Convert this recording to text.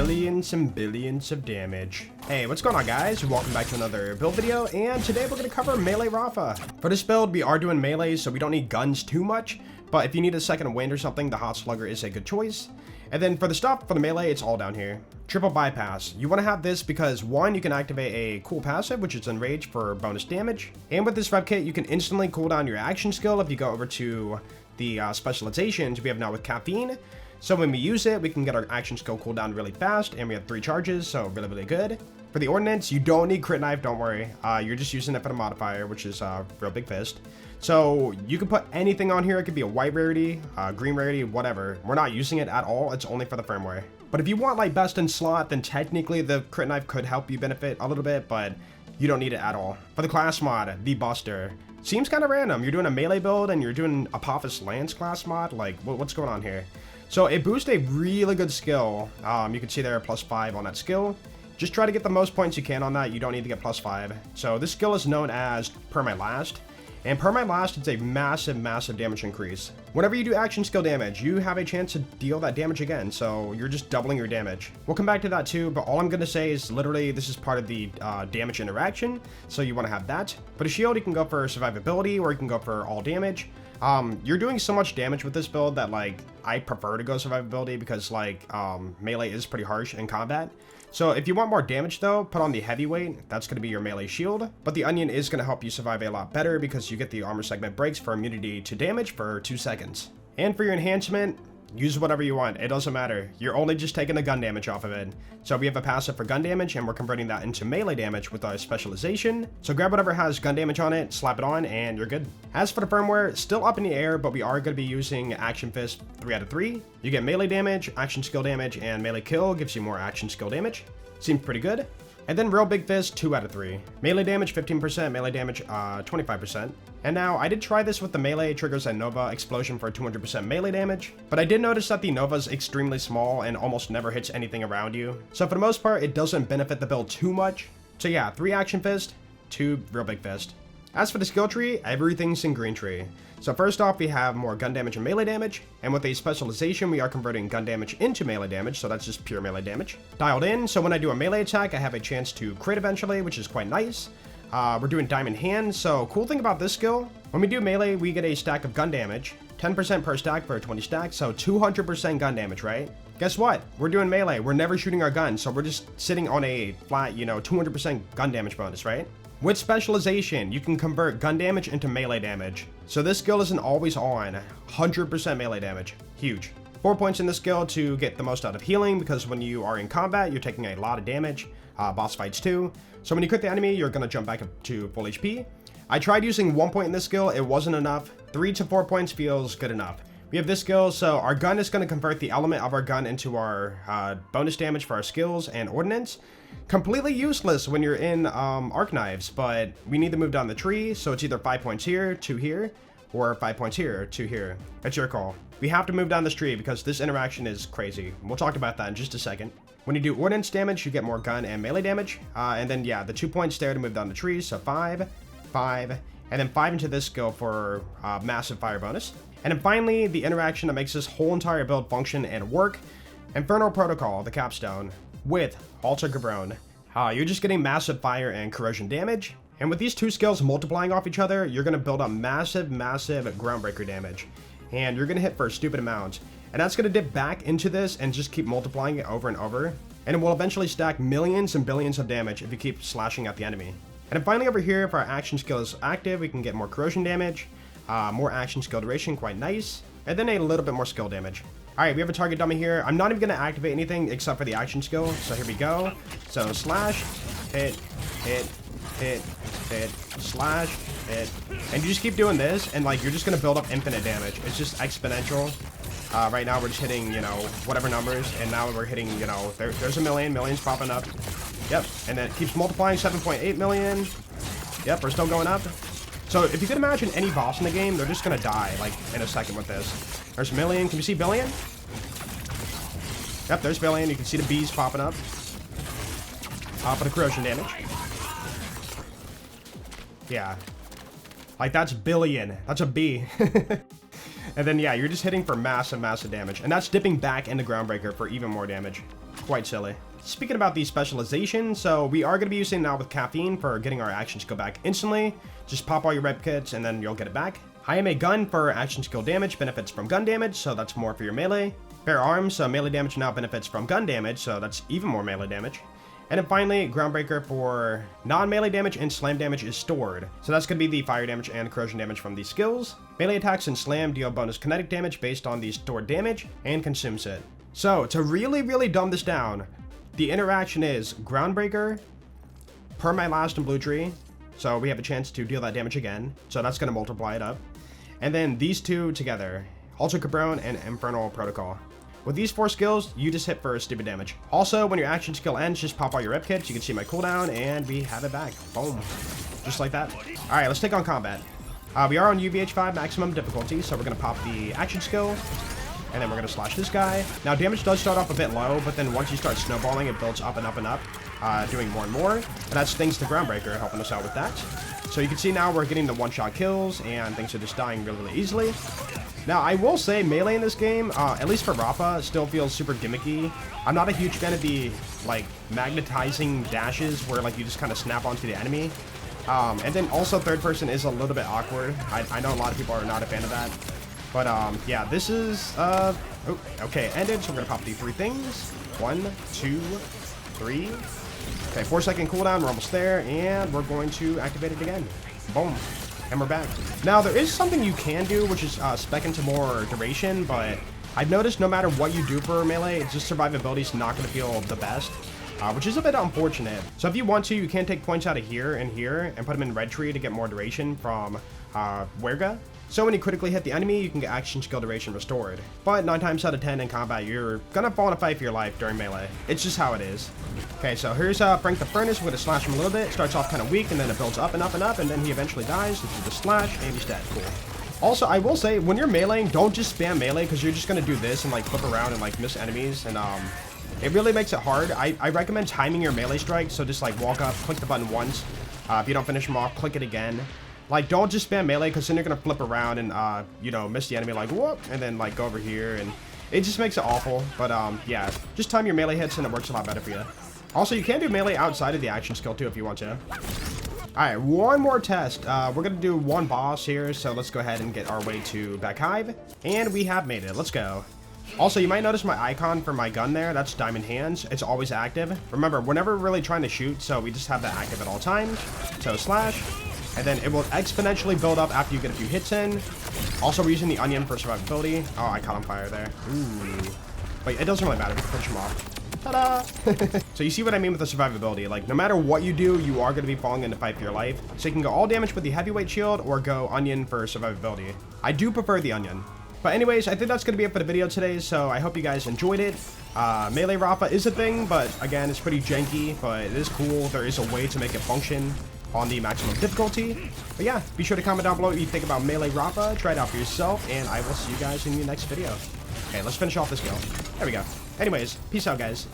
billions and billions of damage. Hey, what's going on, guys? Welcome back to another build video, and today we're going to cover melee Rafa. For this build, we are doing melee, so we don't need guns too much, but if you need a second wind or something, the hot slugger is a good choice. And then for the stuff, for the melee, it's all down here. Triple bypass. You want to have this because, one, you can activate a cool passive, which is Enrage for bonus damage. And with this rev kit, you can instantly cool down your action skill if you go over to the specializations we have now with caffeine. So when we use it, we can get our action skill cooldown really fast, and we have 3 charges, so really good. For the ordnance, you don't need crit knife, don't worry. You're just using it for the modifier, which is real big fist. So you can put anything on here. It could be a white rarity, green rarity, whatever. We're not using it at all. It's only for the firmware. But if you want like best in slot, then technically the crit knife could help you benefit a little bit, but you don't need it at all. For the class mod, the Buster. Seems kind of random. You're doing a melee build and you're doing Apophis Lance class mod. Like, what's going on here? So it boosts a really good skill. You can see there +5 on that skill. Just try to get the most points you can on that. You don't need to get +5. So this skill is known as Perma Last. And Perma Last is a massive damage increase. Whenever you do action skill damage, you have a chance to deal that damage again. So you're just doubling your damage. We'll come back to that too, but all I'm going to say is literally this is part of the damage interaction. So you want to have that. But a shield, you can go for survivability or you can go for all damage. You're doing so much damage with this build that like I prefer to go survivability because like melee is pretty harsh in combat. So if you want more damage though, put on the heavyweight. That's going to be your melee shield. But the onion is going to help you survive a lot better because you get the armor segment breaks for immunity to damage for 2 seconds. And for your enhancement, use whatever you want. It doesn't matter. You're only just taking the gun damage off of it. So we have a passive for gun damage and we're converting that into melee damage with our specialization. So grab whatever has gun damage on it, slap it on, and you're good. As for the firmware, still up in the air, but we are going to be using Action Fist 3 out of 3. You get melee damage, action skill damage, and melee kill gives you more action skill damage. Seems pretty good. And then Real Big Fist 2 out of 3. Melee damage 15%, melee damage 25%. And now I did try this with the melee triggers and Nova explosion for 200% melee damage, but I did notice that the Nova is extremely small and almost never hits anything around you. So for the most part, it doesn't benefit the build too much. So yeah, 3 Action Fist, 2 Real Big Fist. As for the skill tree, everything's in green tree. So first off, we have more gun damage and melee damage, and with a specialization, we are converting gun damage into melee damage, so that's just pure melee damage. Dialed in, so when I do a melee attack, I have a chance to crit eventually, which is quite nice. We're doing Diamond Hand, so cool thing about this skill, when we do melee, we get a stack of gun damage, 10% per stack for 20 stacks, so 200% gun damage, right? Guess what? We're doing melee, we're never shooting our gun, so we're just sitting on a flat, 200% gun damage bonus, right? With specialization, you can convert gun damage into melee damage. So this skill isn't always on, 100% melee damage, huge. 4 points in this skill to get the most out of healing, because when you are in combat, you're taking a lot of damage, boss fights too. So when you crit the enemy, you're gonna jump back up to full HP. I tried using 1 point in this skill, it wasn't enough. 3 to 4 points feels good enough. We have this skill, so our gun is going to convert the element of our gun into our bonus damage for our skills and ordnance. Completely useless when you're in arc knives, but we need to move down the tree, so it's either 5 points here, 2 here, or 5 points here, 2 here. It's your call. We have to move down this tree because this interaction is crazy. We'll talk about that in just a second. When you do ordnance damage, you get more gun and melee damage, and then yeah, the 2 points there to move down the tree, so 5, 5, and then 5 into this skill for massive fire bonus. And then finally, the interaction that makes this whole entire build function and work, Infernal Protocol, the capstone, with Halter Gabrone. You're just getting massive fire and corrosion damage, and with these 2 skills multiplying off each other, you're going to build up massive groundbreaker damage, and you're going to hit for a stupid amount. And that's going to dip back into this and just keep multiplying it over and over, and it will eventually stack millions and billions of damage if you keep slashing at the enemy. And then finally over here, if our action skill is active, we can get more corrosion damage, more action skill duration, quite nice, and then a little bit more skill damage. Alright, we have a target dummy here. I'm not even going to activate anything except for the action skill, so here we go. So slash, hit, hit, hit, hit, slash, hit, and you just keep doing this, and like you're just going to build up infinite damage. It's just exponential. Right now we're just hitting, whatever numbers, and now we're hitting, there's a millions popping up. Yep, and then it keeps multiplying, 7.8 million. Yep, we're still going up. So if you can imagine any boss in the game, they're just gonna die like in a second with this. There's a million. Can you see billion? Yep, there's billion. You can see the bees popping up. For the corrosion damage. Yeah. Like that's billion. That's a B. And then yeah, you're just hitting for massive damage. And that's dipping back into Groundbreaker for even more damage. quite silly. Speaking about the specialization, so we are going to be using now with caffeine for getting our action skill back instantly. Just pop all your rep kits and then you'll get it back. High MA gun for action skill damage, benefits from gun damage, so that's more for your melee. Fair arms, so melee damage now benefits from gun damage, so that's even more melee damage. And then finally, Groundbreaker for non-melee damage and slam damage is stored. So that's going to be the fire damage and corrosion damage from these skills. Melee attacks and slam deal bonus kinetic damage based on the stored damage and consumes it. So to really dumb this down, the interaction is Groundbreaker per my last and blue tree. So we have a chance to deal that damage again. So that's going to multiply it up. And then these two together, Ultra Cabron and Infernal Protocol. With these 4 skills, you just hit for stupid damage. Also, when your action skill ends, just pop all your rep kits. You can see my cooldown, and we have it back. Boom. Just like that. All right, let's take on combat. We are on UVH5 maximum difficulty, so we're going to pop the action skill, and then we're going to slash this guy. Now, damage does start off a bit low, but then once you start snowballing, it builds up and up and up, doing more and more. And that's thanks to Groundbreaker helping us out with that. So you can see now we're getting the one-shot kills, and things are just dying really easily. Now, I will say melee in this game, at least for Rafa, still feels super gimmicky. I'm not a huge fan of the, like, magnetizing dashes where, like, you just kind of snap onto the enemy. And then also third person is a little bit awkward. I know a lot of people are not a fan of that. But, yeah, this is, oh, okay, ended, so we're going to pop the 3 things. 1, 2, 3. Okay, 4-second cooldown, we're almost there, and we're going to activate it again. Boom. And we're back. Now, there is something you can do, which is spec into more duration, but I've noticed no matter what you do for melee, it's just survivability is not going to feel the best, which is a bit unfortunate. So if you want to, you can take points out of here and put them in red tree to get more duration from Werga. So when you critically hit the enemy, you can get action skill duration restored. But 9 times out of 10 in combat, you're gonna fall in a fight for your life during melee. It's just how it is. Okay, so here's Frank the Furnace. We're gonna slash him a little bit. It starts off kind of weak, and then it builds up and up and up, and then he eventually dies. This is the slash, and he's dead. Cool. Also, I will say, when you're meleeing, don't just spam melee, because you're just gonna do this and like flip around and like miss enemies, and it really makes it hard. I recommend timing your melee strike, so just like walk up, click the button once. If you don't finish them off, click it again. Like, don't just spam melee, because then you're going to flip around and, you know, miss the enemy, like, whoop, and then, like, go over here, and it just makes it awful. But, yeah, just time your melee hits, and it works a lot better for you. Also, you can do melee outside of the action skill, too, if you want to. Alright, one more test. We're going to do one boss here, so let's go ahead and get our way to Back Hive. And we have made it. Let's go. Also, you might notice my icon for my gun there. That's Diamond Hands. It's always active. Remember, we're never really trying to shoot, so we just have that active at all times. So, slash. And then it will exponentially build up after you get a few hits in. Also, we're using the onion for survivability. Oh, I caught on fire there. Ooh. Wait, it doesn't really matter. We can finish him off. Ta-da! So you see what I mean with the survivability. Like, no matter what you do, you are going to be falling into fight for your life. So you can go all damage with the heavyweight shield or go onion for survivability. I do prefer the onion. But anyways, I think that's going to be it for the video today, so I hope you guys enjoyed it. Melee Rafa is a thing, but again, it's pretty janky, but it is cool. There is a way to make it function on the maximum difficulty. But yeah, be sure to comment down below what you think about Melee Rafa. Try it out for yourself, and I will see you guys in the next video. Okay, let's finish off this kill. There we go. Anyways, peace out, guys.